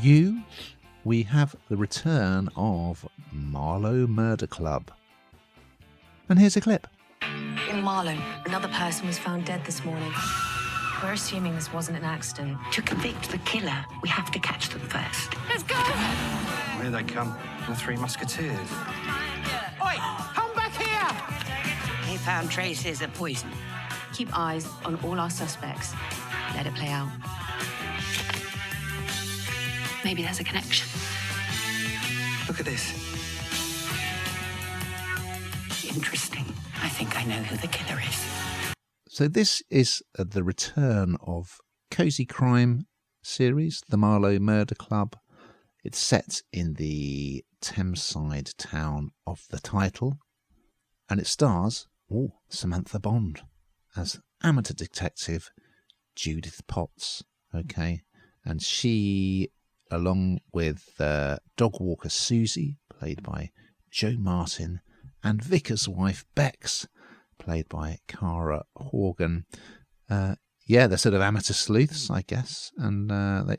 review, we have the return of Marlow Murder Club. And here's a clip. In Marlow, another person was found dead this morning. We're assuming this wasn't an accident. To convict the killer, we have to catch them first. Let's go! Here they come, the Three Musketeers. Oi, come back here! They found traces of poison. Keep eyes on all our suspects. Let it play out. Maybe there's a connection. Look at this. Interesting. I think I know who the killer is. So this is the return of Cozy Crime series, the Marlow Murder Club. It's set in the Thameside town of the title, and it stars Samantha Bond as amateur detective Judith Potts. Okay, and she, along with dog walker Susie, played by Jo Martin, and vicar's wife Bex, played by Cara Horgan. They're sort of amateur sleuths, I guess, and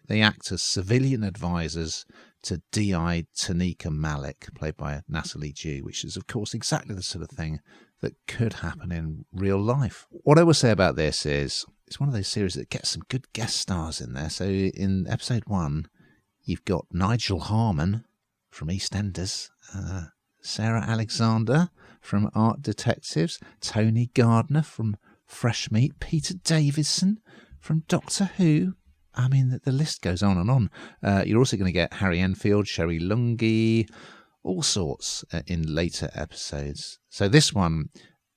they act as civilian advisors to DI Tanika Malik, played by Natalie Dew, which is, of course, exactly the sort of thing that could happen in real life. What I will say about this is it's one of those series that gets some good guest stars in there. So in episode 1, you've got Nigel Harman from EastEnders, Sarah Alexander from Art Detectives, Tony Gardner from Fresh Meat, Peter Davison from Doctor Who. I mean, the list goes on and on. You're also going to get Harry Enfield, Sherry Lungi, all sorts in later episodes. So this one,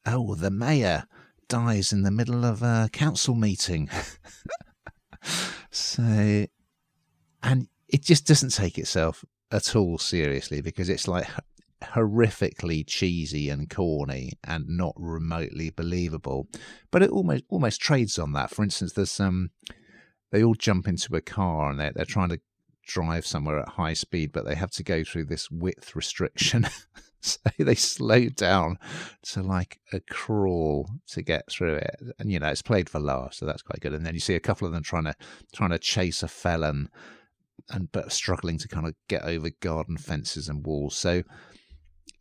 the mayor dies in the middle of a council meeting. And it just doesn't take itself at all seriously, because it's like horrifically cheesy and corny and not remotely believable, but it almost trades on that. For instance, there's they all jump into a car and they're trying to drive somewhere at high speed, but they have to go through this width restriction. So they slow down to like a crawl to get through it, and it's played for laughs, so that's quite good. And then you see a couple of them trying to chase a felon, but struggling to kind of get over garden fences and walls. So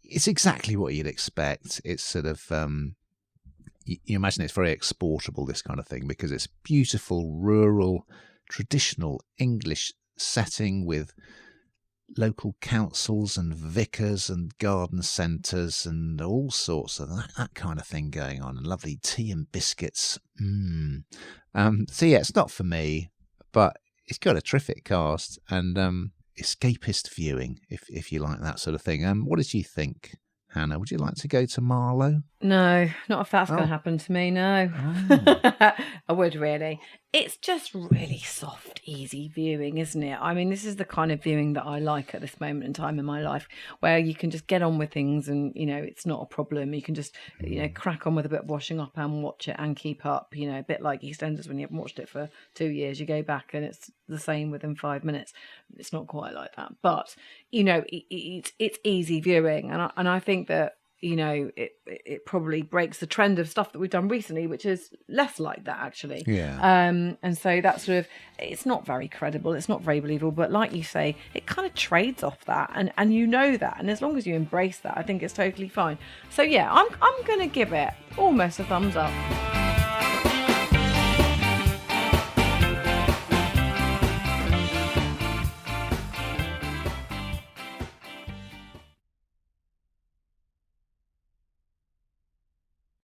it's exactly what you'd expect. It's sort of you imagine it's very exportable, this kind of thing, because it's beautiful, rural, traditional English setting with local councils and vicars and garden centres and all sorts of that kind of thing going on, and lovely tea and biscuits. It's not for me, but it's got a terrific cast and escapist viewing, if you like that sort of thing. What did you think, Hannah? Would you like to go to Marlow? No, not if that's going to happen to me, no. Oh. I would really. It's just really soft, easy viewing, isn't it? I mean, this is the kind of viewing that I like at this moment in time in my life, where you can just get on with things and, it's not a problem. You can just, crack on with a bit of washing up and watch it and keep up, a bit like EastEnders when you haven't watched it for 2 years. You go back and it's the same within 5 minutes. It's not quite like that. But, it's easy viewing. And I think that, it probably breaks the trend of stuff that we've done recently, which is less like that, actually. Yeah. And so that's sort of, it's not very credible, it's not very believable, but like you say, it kind of trades off that, and that, and as long as you embrace that, I think it's totally fine. So yeah, I'm going to give it almost a thumbs up.